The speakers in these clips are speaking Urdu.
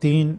3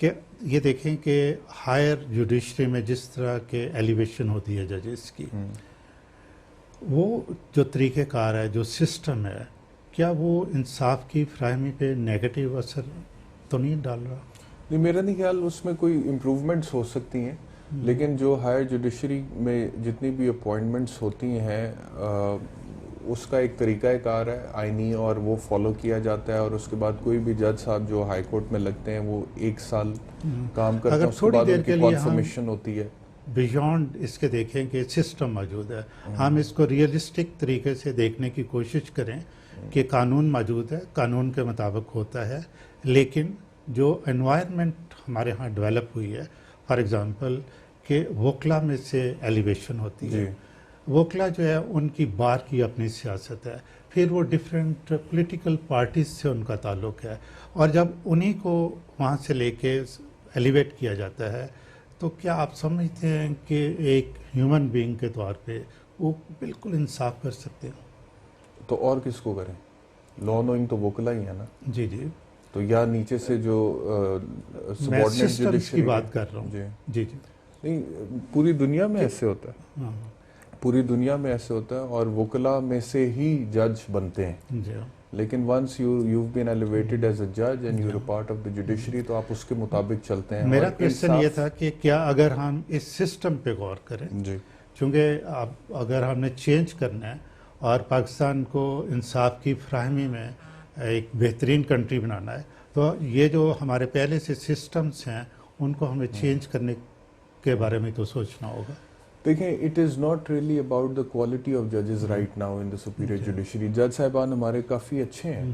کہ یہ دیکھیں کہ ہائر جوڈیشری میں جس طرح کے ایلیویشن ہوتی ہے ججز کی، وہ جو طریقہ کار ہے، جو سسٹم ہے، کیا وہ انصاف کی فراہمی پہ نیگیٹو اثر تو نہیں ڈال رہا؟ نہیں، میرا نہیں خیال اس میں کوئی امپروومنٹس ہو سکتی ہیں، لیکن جو ہائر جوڈیشری میں جتنی بھی اپوائنٹمنٹس ہوتی ہیں اس کا ایک طریقہ کار ہے آئینی، اور وہ فالو کیا جاتا ہے، اور اس کے بعد کوئی بھی جج صاحب جو ہائی کورٹ میں لگتے ہیں وہ 1 سال کام کرتے ہیں، اگر اس کے تھوڑی بعد دیر ان کے کی لیے کنفرمیشن ہوتی ہے. بیونڈ اس کے دیکھیں کہ سسٹم موجود ہے، ہم اس کو ریئلسٹک طریقے سے دیکھنے کی کوشش کریں کہ قانون موجود ہے، قانون کے مطابق ہوتا ہے، لیکن جو انوائرمنٹ ہمارے ہاں ڈیولپ ہوئی ہے، فار ایگزامپل کہ وکلا میں سے ایلیویشن ہوتی ہے، وکلا جو ہے ان کی بار کی اپنی سیاست ہے، پھر وہ ڈفرینٹ پولیٹیکل پارٹیز سے ان کا تعلق ہے، اور جب انہی کو وہاں سے لے کے ایلیویٹ کیا جاتا ہے، تو کیا آپ سمجھتے ہیں کہ ایک ہیومن بینگ کے طور پہ وہ بالکل انصاف کر سکتے ہیں؟ تو اور کس کو کریں؟ لا نوئنگ تو وکلا ہی ہے نا. جی جی، تو یا نیچے سے جو میں سبارڈینیٹ سسٹمز کی جوڈیشری بات کر رہا ہوں. جی جی جی، نہیں، پوری دنیا میں ایسے ہوتا ہے، ہاں پوری دنیا میں ایسے ہوتا ہے، اور وکلا میں سے ہی جج بنتے ہیں. جی، لیکن once you've been elevated as a judge and you're a part of the judiciary تو آپ اس کے مطابق چلتے ہیں. میرا اور کوشچن یہ تھا کہ کیا اگر ہم اس سسٹم پہ غور کریں، جی چونکہ اب اگر ہم نے چینج کرنا ہے اور پاکستان کو انصاف کی فراہمی میں ایک بہترین کنٹری بنانا ہے، تو یہ جو ہمارے پہلے سے سسٹمز ہیں ان کو ہمیں چینج کرنے کے بارے میں تو سوچنا ہوگا. دیکھیں، it is not really about the quality of ججز right now in the superior judiciary. جج صاحبان ہمارے کافی اچھے ہیں،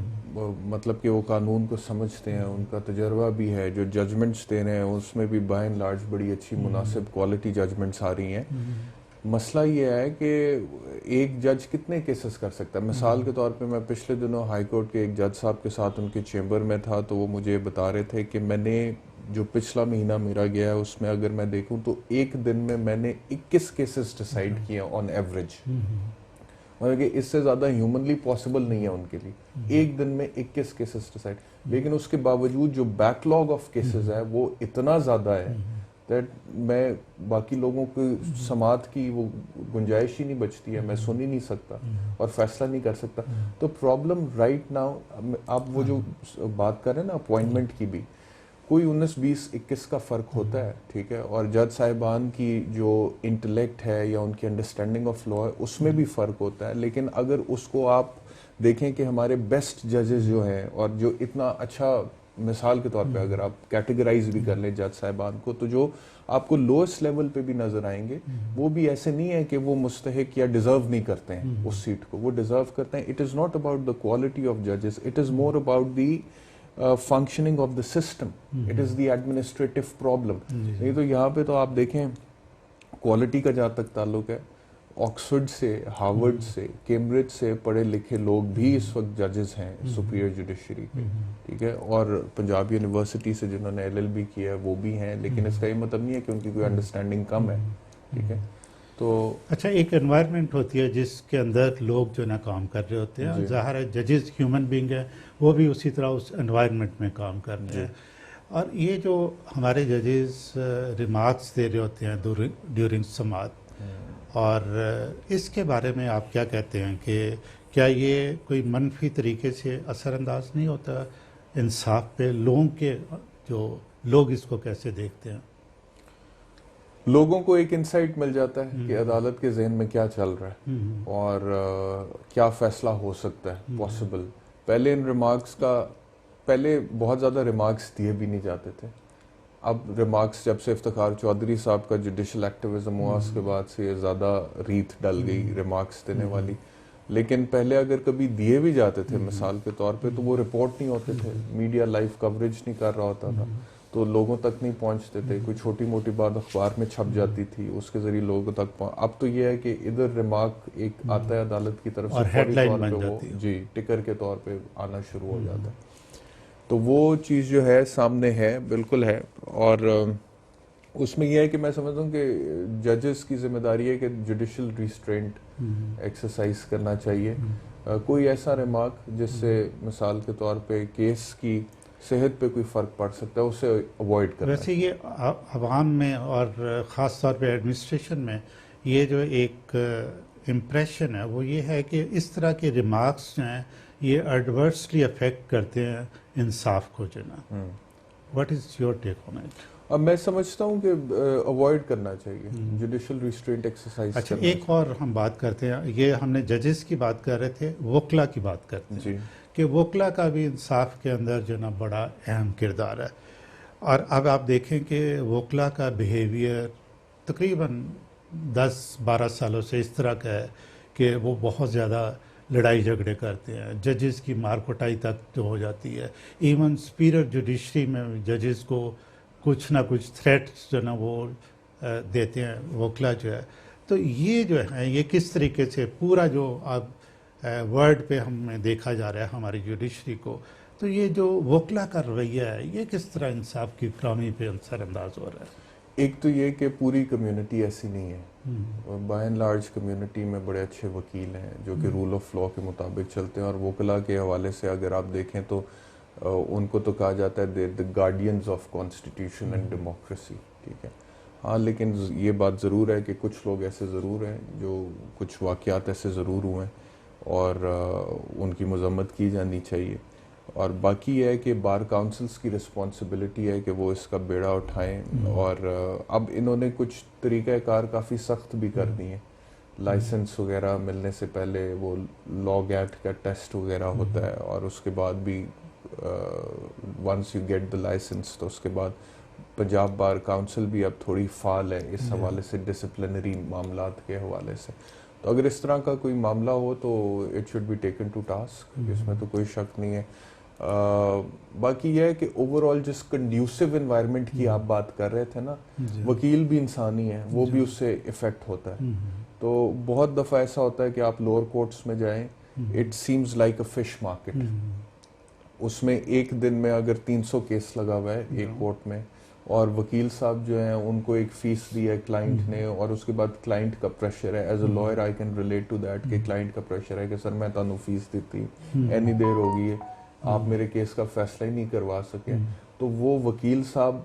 مطلب کہ وہ قانون کو سمجھتے ہیں، ان کا تجربہ بھی ہے، جو ججمنٹس دے رہے ہیں اس میں بھی بائی اینڈ لارج بڑی اچھی مناسب کوالٹی ججمنٹس آ رہی ہیں. مسئلہ یہ ہے کہ ایک جج کتنے کیسز کر سکتا ہے. مثال کے طور پہ میں پچھلے دنوں ہائی کورٹ کے ایک جج صاحب کے ساتھ ان کے چیمبر میں تھا، تو وہ مجھے بتا رہے تھے کہ میں نے جو پچھلا مہینہ میرا گیا ہے اس میں اگر میں دیکھوں تو ایک دن میں نے 21 کیسز ڈیسائیڈ کیے آن ایوریج. مطلب کہ اس سے زیادہ ہیومنلی پاسبل نہیں ہے ان کے لیے، ایک دن میں 21 کیسز ڈیسائیڈ. لیکن اس کے باوجود جو بیک لاگ آف کیسز ہے وہ اتنا زیادہ ہے دیٹ میں باقی لوگوں کی سماعت کی وہ گنجائش ہی نہیں بچتی ہے، میں سن ہی نہیں سکتا اور فیصلہ نہیں کر سکتا. تو پرابلم رائٹ ناؤ، آپ وہ جو بات کر رہے ہیں نا اپوائنٹمنٹ کی بھی، کوئی 19 20 21 کا فرق ہوتا ہے، ٹھیک ہے، اور جج صاحبان کی جو انٹلیکٹ ہے یا ان کی انڈرسٹینڈنگ آف لا ہے اس میں بھی فرق ہوتا ہے. لیکن اگر اس کو آپ دیکھیں کہ ہمارے بیسٹ ججز جو ہیں اور جو اتنا اچھا، مثال کے طور پہ اگر آپ کیٹیگرائز بھی کر لیں جج صاحبان کو، تو جو آپ کو لوئسٹ لیول پہ بھی نظر آئیں گے وہ بھی ایسے نہیں ہے کہ وہ مستحق یا ڈیزرو نہیں کرتے ہیں اس سیٹ کو، وہ ڈیزرو کرتے ہیں. It is not about the quality of ججز، it is more about the functioning of the system. It is the administrative problem. نہیں تو یہاں پہ تو آپ دیکھیں کوالٹی کا جہاں تک تعلق ہے، آکسفورڈ سے، ہارورڈ سے، کیمبرج سے پڑھے لکھے لوگ بھی اس وقت ججز ہیں سپیریئر جوڈیشری کے، ٹھیک ہے، اور پنجاب یونیورسٹی سے جنہوں نے LLB کیا ہے وہ بھی ہیں. لیکن اس کا یہ مطلب نہیں ہے کہ ان کی کوئی انڈرسٹینڈنگ کم ہے، ٹھیک ہے. تو اچھا، ایک انوائرمنٹ ہوتی ہے جس کے اندر لوگ جو نا کام کر رہے ہوتے ہیں، ظاہر ہے ججز ہیومن بینگ ہے، وہ بھی اسی طرح اس انوائرمنٹ میں کام کر رہے ہیں. اور یہ جو ہمارے ججز ریمارکس دے رہے ہوتے ہیں ڈیورنگ سماعت، اور اس کے بارے میں آپ کیا کہتے ہیں کہ کیا یہ کوئی منفی طریقے سے اثر انداز نہیں ہوتا انصاف پہ؟ لوگوں کے جو لوگ اس کو کیسے دیکھتے ہیں؟ لوگوں کو ایک انسائٹ مل جاتا ہے کہ عدالت کے ذہن میں کیا چل رہا ہے اور کیا فیصلہ ہو سکتا ہے پاسبل. پہلے ان ریمارکس کا، پہلے بہت زیادہ ریمارکس دیے بھی نہیں جاتے تھے. اب ریمارکس جب سے افتخار چودھری صاحب کا جوڈیشل ایکٹیویزم ہوا اس کے بعد سے زیادہ ریت ڈل گئی ریمارکس دینے والی. لیکن پہلے اگر کبھی دیے بھی جاتے تھے مثال کے طور پہ تو وہ رپورٹ نہیں ہوتے تھے، میڈیا لائیو کوریج نہیں کر رہا ہوتا تھا تو لوگوں تک نہیں پہنچتے تھے. کوئی چھوٹی موٹی بات اخبار میں چھپ جاتی تھی، اس کے ذریعے لوگوں تک اب تو یہ ہے کہ ادھر ریمارک ایک آتا ہے عدالت کی طرف سے، فوری طور پہ وہ جی ٹکر کے طور پہ آنا شروع ہو جاتا ہے. تو وہ چیز جو ہے سامنے ہے، بالکل ہے. اور اس میں یہ ہے کہ میں سمجھتا ہوں کہ ججز کی ذمہ داری ہے کہ جوڈیشل ریسٹرینٹ ایکسرسائز کرنا چاہیے. کوئی ایسا ریمارک جس سے مثال کے طور پہ کیس کی صحت پہ کوئی فرق پڑ سکتا ہے، اسے اوائڈ کرنا ویسے یہ عوام میں اور خاص طور پہ ایڈمنسٹریشن میں یہ جو ایک امپریشن ہے وہ یہ ہے کہ اس طرح کے ریمارکس جو ہیں یہ ایڈورسلی افیکٹ کرتے ہیں انصاف کو جو نا. What is your take on it? اب میں سمجھتا ہوں کہ اوائڈ کرنا چاہیے، جوڈیشل ریسٹرینٹ ایکسرسائز. اچھا ایک اور ہم بات کرتے ہیں، یہ ہم نے ججز کی بات کر رہے تھے، وکلا کی بات کرتے ہیں جی کہ وکلا کا بھی انصاف کے اندر جو نا بڑا اہم کردار ہے. اور اب آپ دیکھیں کہ وکلا کا بیہیویئر تقریباً 10-12 سالوں سے اس طرح کا ہے کہ وہ بہت زیادہ لڑائی جھگڑے کرتے ہیں، ججز کی مار کٹائی تک جو ہو جاتی ہے. ایون سپیریئر جوڈیشری میں ججز کو کچھ نہ کچھ تھریٹس جو نا وہ دیتے ہیں وکلا جو ہے. تو یہ جو ہے یہ کس طریقے سے پورا جو اب ورڈ پہ ہمیں دیکھا جا رہا ہے ہماری جوڈیشری کو، تو یہ جو وکلا کا رویہ ہے یہ کس طرح انصاف کی فراہمی پہ اثر انداز ہو رہا ہے؟ ایک تو یہ کہ پوری کمیونٹی ایسی نہیں ہے، بائی اینڈ لارج کمیونٹی میں بڑے اچھے وکیل ہیں جو کہ رول آف لا کے مطابق چلتے ہیں، اور وکلا کے حوالے سے اگر آپ دیکھیں تو ان کو تو کہا جاتا ہے the guardians of constitution and democracy. ٹھیک ہے، ہاں لیکن یہ بات ضرور ہے کہ کچھ لوگ ایسے ضرور ہیں جو کچھ واقعات ایسے ضرور ہوئے ہیں اور ان کی مذمت کی جانی چاہیے. اور باقی یہ ہے کہ بار کاؤنسلز کی رسپانسبلٹی ہے کہ وہ اس کا بیڑا اٹھائیں. اور اب انہوں نے کچھ طریقہ کار کافی سخت بھی کر دی ہیں. لائسنس وغیرہ ملنے سے پہلے وہ لاگ ایکٹ کا ٹیسٹ وغیرہ ہوتا ہے، اور اس کے بعد بھی once you get the licence تو اس کے بعد پنجاب بار کاؤنسل بھی اب تھوڑی فعال ہے اس حوالے سے، ڈسپلنری معاملات کے حوالے سے. تو اگر اس طرح کا کوئی معاملہ ہو تو it should be taken to task, اس میں تو کوئی شک نہیں ہے. باقی یہ ہے کہ اوور آل جس کنڈیوسو انوائرمنٹ کی آپ بات کر رہے تھے نا، وکیل بھی انسانی ہے، وہ بھی اس سے افیکٹ ہوتا ہے. تو بہت دفعہ ایسا ہوتا ہے کہ آپ لوور کورٹس میں جائیں، it seems like a fish market. اس میں ایک دن میں اگر 300 کیس لگا ہوا ہے ایک کورٹ میں، اور وکیل صاحب جو ہیں ان کو ایک فیس دی ہے کلائنٹ نے، اور اس کے بعد کلائنٹ کا پریشر ہے. As a lawyer I can relate to that کہ کلائنٹ کا پریشر ہے کہ سر میں تانوں فیس دیتی، اینی دیر ہو گئی ہے، آپ میرے کیس کا فیصلہ ہی نہیں کروا سکے. تو وہ وکیل صاحب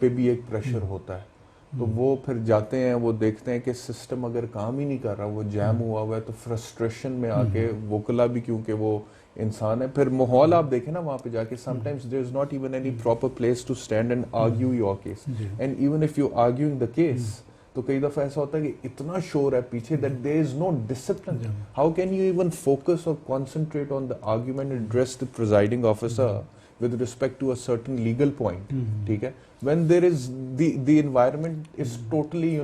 پہ بھی ایک پریشر ہوتا ہے. تو وہ پھر جاتے ہیں، وہ دیکھتے ہیں کہ سسٹم اگر کام ہی نہیں کر رہا، وہ جیم ہوا ہوا ہے، تو فرسٹریشن میں آ کے وکلا بھی، کیونکہ وہ انسان ہے، پھر ماحول آپ دیکھیں نا وہاں پہ جا کے، sometimes there is not even any proper place to stand and argue your case. And even if you arguing the case, تو کئی دفعہ ایسا ہوتا ہے کہ اتنا شور ہے پیچھے that there is no discipline. How can you even focus or concentrate on the argument and address the presiding officer with respect to a certain legal point. ٹھیک ہے، when there is the environment is totally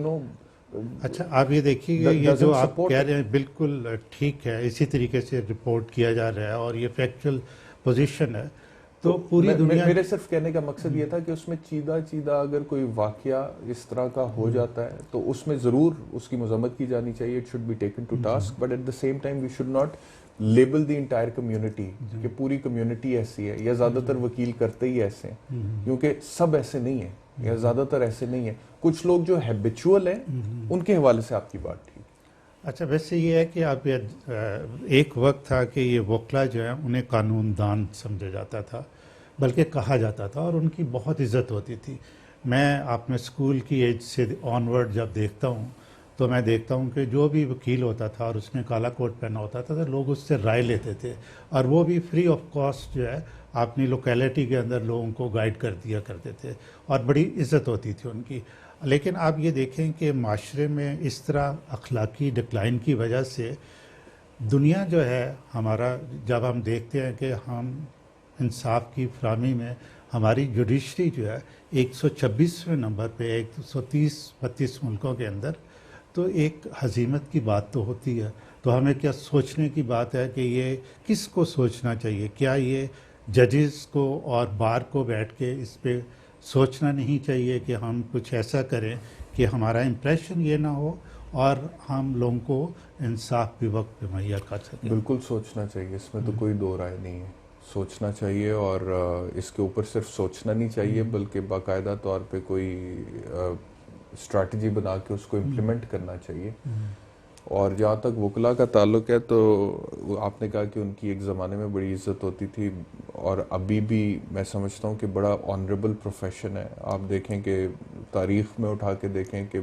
اچھا آپ یہ دیکھیے گا، یہ جو آپ کہہ رہے ہیں بالکل ٹھیک ہے، اسی طریقے سے رپورٹ کیا جا رہا ہے اور یہ فیکچوئل پوزیشن ہے. تو پوری دنیا، میرے صرف کہنے کا مقصد یہ تھا کہ اس میں چیدہ اگر کوئی واقعہ اس طرح کا ہو جاتا ہے تو اس میں ضرور اس کی مذمت کی جانی چاہیے. It should be taken to task, but at the same time we should not label the entire community کہ پوری کمیونٹی ایسی ہے، یا زیادہ تر وکیل کرتے ہی ایسے ہیں، کیونکہ سب ایسے نہیں ہیں یا زیادہ تر ایسے نہیں ہیں. کچھ لوگ جو ہیبیچول ہیں ان کے حوالے سے آپ کی بات ٹھیک. اچھا ویسے یہ ہے کہ آپ ایک وقت تھا کہ یہ وکلا جو ہیں انہیں قانون دان سمجھا جاتا تھا، بلکہ کہا جاتا تھا، اور ان کی بہت عزت ہوتی تھی. میں اپنے اسکول کی ایج سے آنورڈ جب دیکھتا ہوں تو میں دیکھتا ہوں کہ جو بھی وکیل ہوتا تھا اور اس نے کالا کوٹ پہنا ہوتا تھا تو لوگ اس سے رائے لیتے تھے، اور وہ بھی فری آف کاسٹ جو ہے اپنی لوکیلٹی کے اندر لوگوں کو گائیڈ کر دیا کرتے تھے، اور بڑی عزت ہوتی تھی ان کی. لیکن آپ یہ دیکھیں کہ معاشرے میں اس طرح اخلاقی ڈکلائن کی وجہ سے دنیا جو ہے ہمارا، جب ہم دیکھتے ہیں کہ ہم انصاف کی فراہمی میں ہماری جوڈیشری جو ہے 126ویں نمبر پہ 130-32 ملکوں کے اندر، تو ایک ہزیمت کی بات تو ہوتی ہے. تو ہمیں کیا سوچنے کی بات ہے کہ یہ کس کو سوچنا چاہیے؟ کیا یہ ججز کو اور بار کو بیٹھ کے اس پہ سوچنا نہیں چاہیے کہ ہم کچھ ایسا کریں کہ ہمارا امپریشن یہ نہ ہو اور ہم لوگوں کو انصاف بھی وقت پہ مہیا کر سکیں؟ بالکل سوچنا چاہیے، اس میں تو کوئی دو رائے نہیں ہے. سوچنا چاہیے، اور اس کے اوپر صرف سوچنا نہیں چاہیے بلکہ باقاعدہ طور پہ کوئی اسٹریٹجی بنا کے اس کو امپلیمنٹ کرنا چاہیے. اور جہاں تک وکلا کا تعلق ہے تو آپ نے کہا کہ ان کی ایک زمانے میں بڑی عزت ہوتی تھی، اور ابھی بھی میں سمجھتا ہوں کہ بڑا آنریبل پروفیشن ہے. آپ دیکھیں کہ تاریخ میں اٹھا کے دیکھیں کہ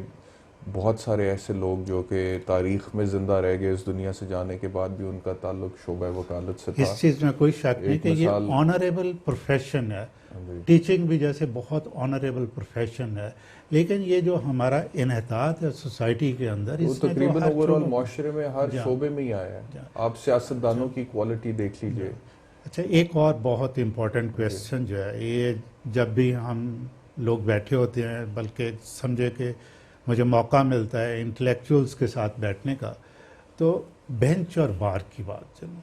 بہت سارے ایسے لوگ جو کہ تاریخ میں زندہ رہ گئے اس دنیا سے جانے کے بعد بھی ان کا تعلق شعبہ وکالت سے تھا. اس چیز میں کوئی شک نہیں ایک کہ یہ مثال آنریبل پروفیشن ہے. جی ٹیچنگ بھی جیسے بہت آنریبل پروفیشن ہے، لیکن یہ جو ہمارا انحطاط ہے سوسائٹی کے اندر، وہ اس میں تو تقریباً ہر اوور آل شعبہ معاشرے میں ہر جا شعبے میں ہی آیا ہے. جا آپ سیاستدانوں جا کی کوالٹی دیکھ لیجئے. اچھا، ایک اور بہت امپورٹنٹ جی کویسچن جو ہے، یہ جب بھی ہم لوگ بیٹھے ہوتے ہیں، بلکہ سمجھے کہ مجھے موقع ملتا ہے انٹلیکچوئلس کے ساتھ بیٹھنے کا، تو بینچ اور بار کی بات چلیں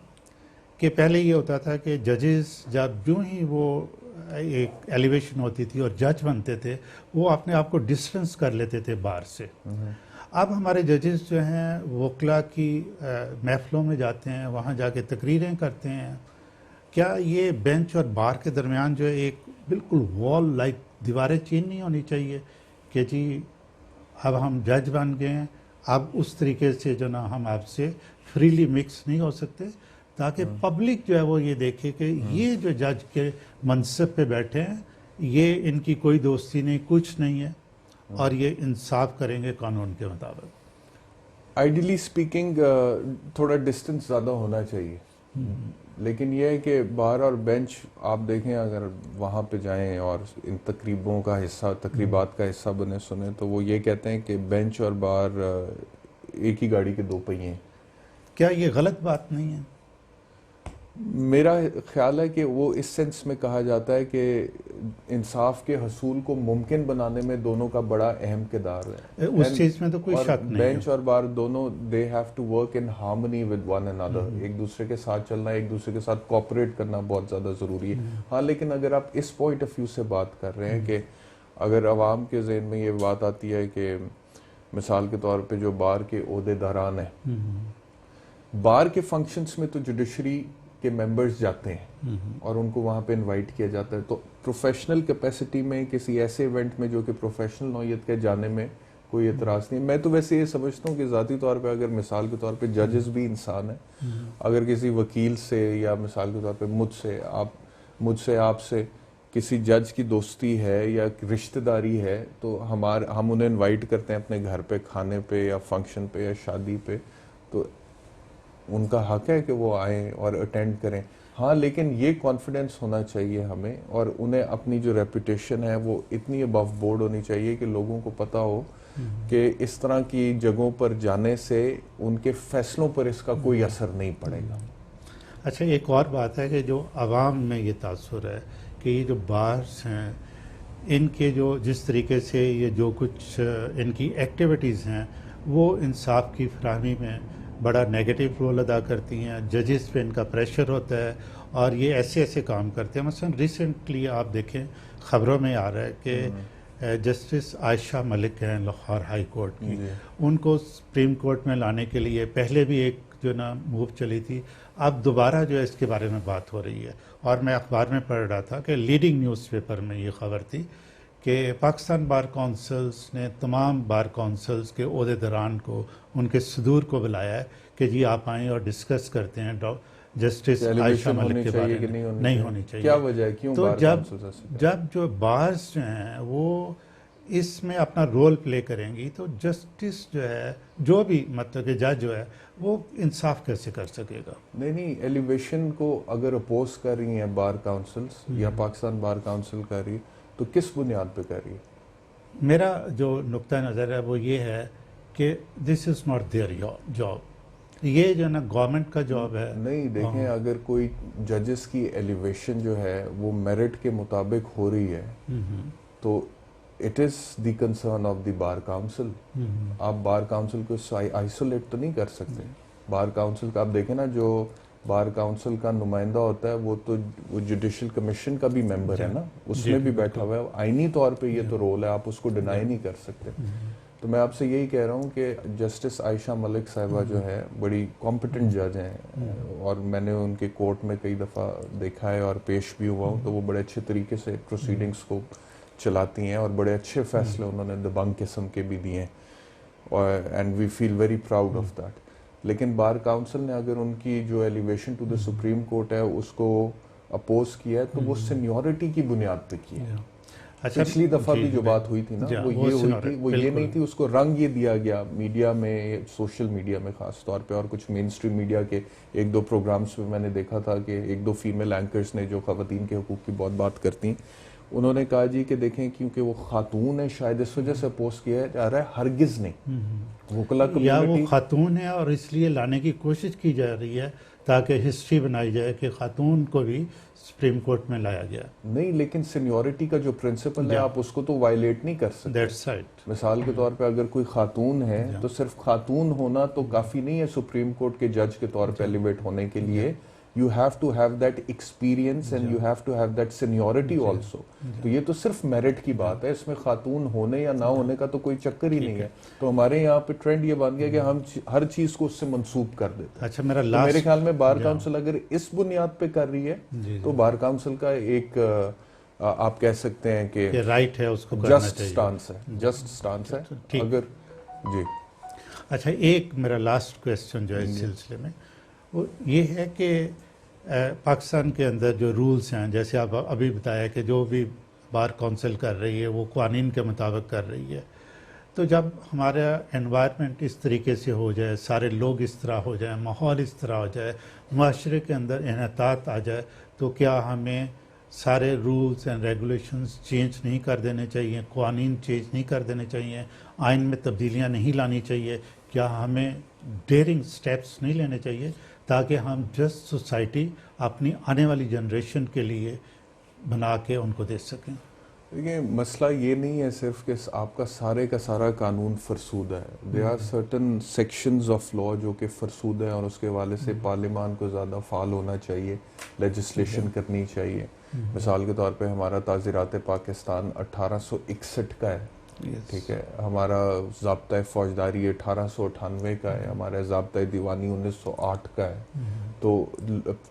کہ پہلے یہ ہوتا تھا کہ ججز جب یوں ہی وہ ایک ایلیویشن ہوتی تھی اور جج بنتے تھے، وہ اپنے آپ کو ڈسٹنس کر لیتے تھے بار سے. اب ہمارے ججز جو ہیں وکلا کی محفلوں میں جاتے ہیں، وہاں جا کے تقریریں کرتے ہیں. کیا یہ بینچ اور بار کے درمیان جو ہے ایک بالکل وال لائک دیواریں چین نہیں ہونی چاہیے کہ جی اب ہم جج بن گئے ہیں، اب اس طریقے سے جو نا ہم آپ سے فریلی مکس نہیں ہو سکتے، تاکہ پبلک جو ہے وہ یہ دیکھے کہ یہ جو جج کے منصب پہ بیٹھے ہیں، یہ ان کی کوئی دوستی نہیں، کچھ نہیں ہے، اور یہ انصاف کریں گے قانون کے مطابق. آئیڈیلی اسپیکنگ تھوڑا ڈسٹنس زیادہ ہونا چاہیے، لیکن یہ ہے کہ بار اور بینچ آپ دیکھیں اگر وہاں پہ جائیں اور ان تقریبوں کا حصہ، تقریبات کا حصہ بنے سنیں، تو وہ یہ کہتے ہیں کہ بینچ اور بار ایک ہی گاڑی کے دو پہیے ہیں. کیا یہ غلط بات نہیں ہے؟ میرا خیال ہے کہ وہ اس سینس میں کہا جاتا ہے کہ انصاف کے حصول کو ممکن بنانے میں دونوں کا بڑا اہم کردار ہے. اس چیز میں تو کوئی اور شک نہیں بینچ ہے. اور بار دونوں they have to work in harmony with one another. ایک دوسرے کے ساتھ چلنا، ایک دوسرے کے ساتھ کوآپریٹ کرنا بہت زیادہ ضروری ہے. ہاں، لیکن اگر آپ اس پوائنٹ آف ویو سے بات کر رہے ہیں کہ اگر عوام کے ذہن میں یہ بات آتی ہے کہ مثال کے طور پہ جو بار کے عہدے داران ہیں، بار کے فنکشنز میں تو جوڈیشری کے ممبرز جاتے ہیں اور ان کو وہاں پہ انوائٹ کیا جاتا ہے، تو پروفیشنل کیپیسٹی میں کسی ایسے ایونٹ میں جو کہ پروفیشنل نوعیت کے جانے میں کوئی اعتراض نہیں. میں تو ویسے یہ سمجھتا ہوں کہ ذاتی طور پہ اگر مثال کے طور پہ ججز بھی انسان ہیں، اگر کسی وکیل سے یا مثال کے طور پہ مجھ سے آپ سے کسی جج کی دوستی ہے یا رشتہ داری ہے، تو ہم انہیں انوائٹ کرتے ہیں اپنے گھر پہ کھانے پہ یا فنکشن پہ یا شادی پہ، تو ان کا حق ہے کہ وہ آئیں اور اٹینڈ کریں. ہاں، لیکن یہ کانفیڈنس ہونا چاہیے ہمیں، اور انہیں اپنی جو ریپوٹیشن ہے وہ اتنی ابو بورڈ ہونی چاہیے کہ لوگوں کو پتہ ہو کہ اس طرح کی جگہوں پر جانے سے ان کے فیصلوں پر اس کا کوئی اثر نہیں پڑے گا. اچھا، ایک اور بات ہے کہ جو عوام میں یہ تاثر ہے کہ یہ جو بارس ہیں، ان کے جو جس طریقے سے یہ جو کچھ ان کی ایکٹیویٹیز ہیں، وہ انصاف کی فراہمی میں بڑا نیگیٹو رول ادا کرتی ہیں. ججز پہ ان کا پریشر ہوتا ہے اور یہ ایسے کام کرتے ہیں. مثلا ریسنٹلی آپ دیکھیں خبروں میں آ رہا ہے کہ جسٹس عائشہ ملک ہیں لاہور ہائی کورٹ کی، ان کو سپریم کورٹ میں لانے کے لیے پہلے بھی ایک جو نا موو چلی تھی، اب دوبارہ جو ہے اس کے بارے میں بات ہو رہی ہے. اور میں اخبار میں پڑھ رہا تھا کہ لیڈنگ نیوز پیپر میں یہ خبر تھی کہ پاکستان بار کونسلز نے تمام بار کونسلز کے عہدے داران کو، ان کے صدور کو بلایا ہے کہ جی آپ آئیں اور ڈسکس کرتے ہیں جسٹس عائشہ ملک کے بارے میں. نہیں ہونی چاہیے. کیا وجہ ہے؟ کیوں تو بار کونسل جب جو بارز جو ہیں وہ اس میں اپنا رول پلے کریں گی، تو جسٹس جو ہے، جو بھی مطلب کہ جج جو ہے، وہ انصاف کیسے کر سکے گا؟ نہیں، ایلیویشن کو اگر اپوز کر رہی ہیں بار کاؤنسلز یا پاکستان بار کاؤنسل کر رہی ہے تو کس بنیاد پہ کر رہی ہے؟ میرا جو نقطہ نظر ہے وہ یہ ہے کہ دس از ناٹ دیئر جاب. یہ جو ہے نا گورنمنٹ کا جاب ہے. نہیں، دیکھیں اگر کوئی ججز کی ایلیویشن جو ہے وہ میرٹ کے مطابق ہو رہی ہے تو it is the concern of the bar council. آپ بار کاؤنسل کو آئسولیٹ تو نہیں کر سکتے. بار کاؤنسل کا آپ دیکھیں نا، جو بار کاؤنسل کا نمائندہ ہوتا ہے وہ تو وہ جوڈیشل کمیشن کا بھی ممبر ہے نا، اس میں بھی بیٹھا ہوا ہے. آئینی طور پہ یہ تو رول ہے، آپ اس کو ڈینائی نہیں کر سکتے. تو میں آپ سے یہی کہہ رہا ہوں کہ جسٹس عائشہ ملک صاحبہ جو ہے بڑی کمپیٹنٹ جج ہیں، اور میں نے ان کے کورٹ میں کئی دفعہ دیکھا ہے اور پیش بھی ہوا ہوں، تو وہ بڑے اچھے طریقے سے پروسیڈنگز کو چلاتی ہیں اور بڑے اچھے فیصلے انہوں نے دبنگ قسم کے بھی دیے ہیں، and we feel very proud of that. لیکن بار کاؤنسل نے اگر ان کی جو elevation to the Supreme Court ہے اس کو اپوز کیا ہے تو وہ سینیورٹی کی بنیاد پہ کیا ہے. اچھا پچھلی دفعہ بھی جو بات ہوئی تھی نا وہ یہ ہوئی تھی, وہ یہ نہیں تھی, اس کو رنگ یہ دیا گیا میڈیا میں, سوشل میڈیا میں خاص طور پہ, اور کچھ مین اسٹریم میڈیا کے ایک دو پروگرامز میں نے دیکھا تھا کہ ایک دو فیمیل اینکرز نے جو خواتین کے حقوق کی بہت بات کرتی ہیں, انہوں نے کہا جی کہ دیکھیں کیونکہ وہ خاتون ہے شاید اس وجہ سے اپوز کیا جا رہا ہے. ہرگز نہیں, وکلا یا وہ کمیونٹی خاتون ہے اور اس لیے لانے کی کوشش کی جا رہی ہے تاکہ ہسٹری بنائی جائے کہ خاتون کو بھی سپریم کورٹ میں لایا گیا نہیں, لیکن سینیورٹی کا جو پرنسپل ہے آپ اس کو تو وائلیٹ نہیں کر سکتے. That's right. مثال کے طور پہ اگر کوئی خاتون ہے تو صرف خاتون ہونا تو کافی نہیں ہے سپریم کورٹ کے جج کے طور پہ ایلیویٹ ہونے کے لیے. You have to have that experience and you have to have that seniority also. تو یہ تو صرف میرٹ کی بات ہے, اس میں خاتون ہونے یا نہ ہونے کا تو کوئی چکر ہی نہیں ہے. تو ہمارے یہاں پہ ٹرینڈ یہ بن گیا کہ ہم ہر چیز کو اس سے منسوب کر دیتے ہیں. اچھا میرے خیال میں بار کاؤنسل اگر اس بنیاد پہ کر رہی ہے تو بار کاؤنسل کا ایک آپ کہہ سکتے ہیں کہ رائٹ ہے, اس کو کرنا جسٹ چاہیے. سٹانس ہے, جسٹ سٹانس ہے. اگر جی اچھا, ایک میرا لاسٹ کویسچن جو ہے اس سلسلے میں وہ یہ ہے کہ پاکستان کے اندر جو رولز ہیں, جیسے آپ ابھی بتایا کہ جو بھی بار کونسل کر رہی ہے وہ قوانین کے مطابق کر رہی ہے, تو جب ہمارا انوائرمنٹ اس طریقے سے ہو جائے, سارے لوگ اس طرح ہو جائیں, ماحول اس طرح ہو جائے, معاشرے کے اندر انحطاط آ جائے, تو کیا ہمیں سارے رولز اینڈ ریگولیشنز چینج نہیں کر دینے چاہیے, قوانین چینج نہیں کر دینے چاہیے, آئین میں تبدیلیاں نہیں لانی چاہیے, کیا ہمیں ڈیئرنگ سٹیپس نہیں لینے چاہیے تاکہ ہم جسٹ سوسائٹی اپنی آنے والی جنریشن کے لیے بنا کے ان کو دے سکیں؟ دیکھیں مسئلہ یہ نہیں ہے صرف کہ آپ کا سارے کا سارا قانون فرسود ہے. There are certain sections of law جو کہ فرسود ہیں, اور اس کے حوالے سے پارلیمان کو زیادہ فعال ہونا چاہیے, لیجسلیشن کرنی چاہیے. مثال کے طور پہ ہمارا تعزیرات پاکستان 1861 کا ہے, ٹھیک ہے, ہمارا ضابطۂ فوجداری 1898 کا ہے, ہمارا ضابطۂ دیوانی 1908 کا ہے. تو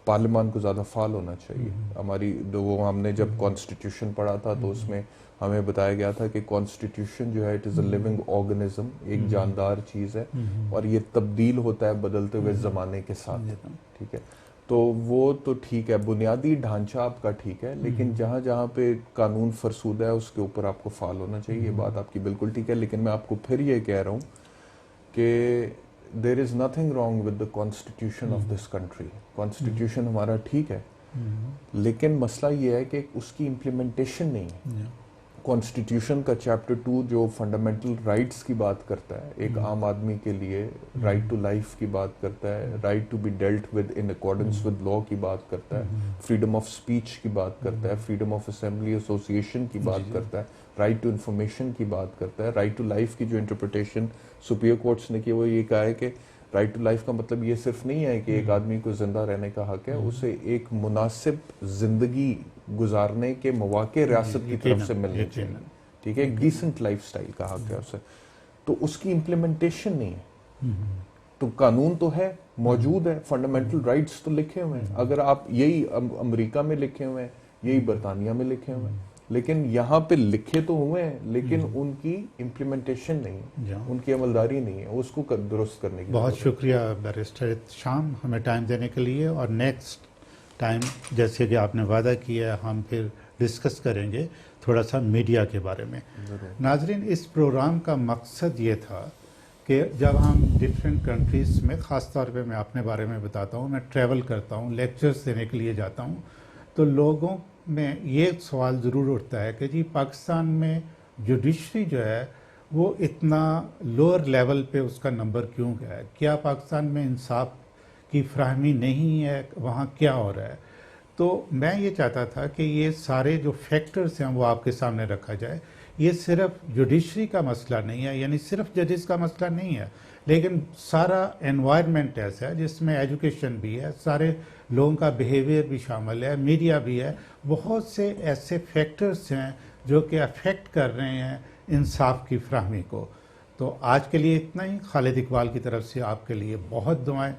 پارلیمان کو زیادہ فعال ہونا چاہیے. ہماری وہ ہم نے جب کانسٹیٹیوشن پڑھا تھا تو اس میں ہمیں بتایا گیا تھا کہ کانسٹیٹیوشن جو ہے it is a living organism, ایک جاندار چیز ہے, اور یہ تبدیل ہوتا ہے بدلتے ہوئے زمانے کے ساتھ, ٹھیک ہے. تو وہ تو ٹھیک ہے, بنیادی ڈھانچہ آپ کا ٹھیک ہے, لیکن جہاں جہاں پہ قانون فرسود ہے اس کے اوپر آپ کو فعال ہونا چاہیے. یہ بات آپ کی بالکل ٹھیک ہے, لیکن میں آپ کو پھر یہ کہہ رہا ہوں کہ there is nothing wrong with the constitution of this country. Constitution ہمارا ٹھیک ہے, لیکن مسئلہ یہ ہے کہ اس کی امپلیمنٹیشن نہیں ہے. کانسٹیٹیوشن کا چیپٹر 2 جو فنڈامنٹل رائٹس کی بات کرتا ہے ایک عام آدمی کے لیے, رائٹ ٹو لائف کی بات کرتا ہے, right to be dealt with in accordance with law کی بات کرتا ہے, فریڈم آف اسپیچ کی بات کرتا ہے, فریڈم آف اسمبلی ایسوسیشن کی بات کرتا ہے, رائٹ ٹو انفارمیشن کی بات کرتا ہے. رائٹ ٹو لائف کی جو انٹرپریٹیشن سپیریئر کورٹس نے کی وہ یہ کہا ہے کہ رائٹ ٹو لائف کا مطلب یہ صرف نہیں ہے کہ ایک آدمی کو زندہ رہنے کا حق ہے, اسے ایک مناسب زندگی گزارنے کے مواقع ریاست کی طرف سے ملنے چاہیے, ٹھیک ہے, ایک ڈیسنٹ لائف سٹائل کا حق ہے اسے. تو اس کی امپلیمنٹیشن نہیں ہے. تو قانون تو ہے, موجود ہے, فنڈامنٹل رائٹس تو لکھے ہوئے ہیں, اگر آپ یہی امریکہ میں لکھے ہوئے ہیں, یہی برطانیہ میں لکھے ہوئے ہیں, لیکن یہاں پہ لکھے تو ہوئے ہیں لیکن ان کی امپلیمنٹیشن نہیں ہے, ان کی عملداری نہیں ہے, اس کو درست کرنے کی. بہت شکریہ بیرسٹر احتشام ہمیں ٹائم دینے کے لیے, اور نیکسٹ ٹائم جیسے کہ آپ نے وعدہ کیا ہم پھر ڈسکس کریں گے تھوڑا سا میڈیا کے بارے میں. ناظرین, اس پروگرام کا مقصد یہ تھا کہ جب ہم ڈفرینٹ کنٹریز میں, خاص طور پہ میں اپنے بارے میں بتاتا ہوں, میں ٹریول کرتا ہوں, لیکچرز دینے کے لیے جاتا ہوں, تو لوگوں میں یہ سوال ضرور اٹھتا ہے کہ جی پاکستان میں جوڈیشری جو ہے وہ اتنا لوور لیول پہ اس کا نمبر کیوں گیا ہے, کیا پاکستان میں انصاف کی فراہمی نہیں ہے, وہاں کیا ہو رہا ہے. تو میں یہ چاہتا تھا کہ یہ سارے جو فیکٹرز ہیں وہ آپ کے سامنے رکھا جائے. یہ صرف جوڈیشری کا مسئلہ نہیں ہے, یعنی صرف ججز کا مسئلہ نہیں ہے, لیکن سارا انوائرمنٹ ایسا ہے جس میں ایجوکیشن بھی ہے, سارے لوگوں کا بیہیویئر بھی شامل ہے, میڈیا بھی ہے, بہت سے ایسے فیکٹرز ہیں جو کہ افیکٹ کر رہے ہیں انصاف کی فراہمی کو. تو آج کے لیے اتنا ہی. خالد اقبال کی طرف سے آپ کے لیے بہت دعائیں.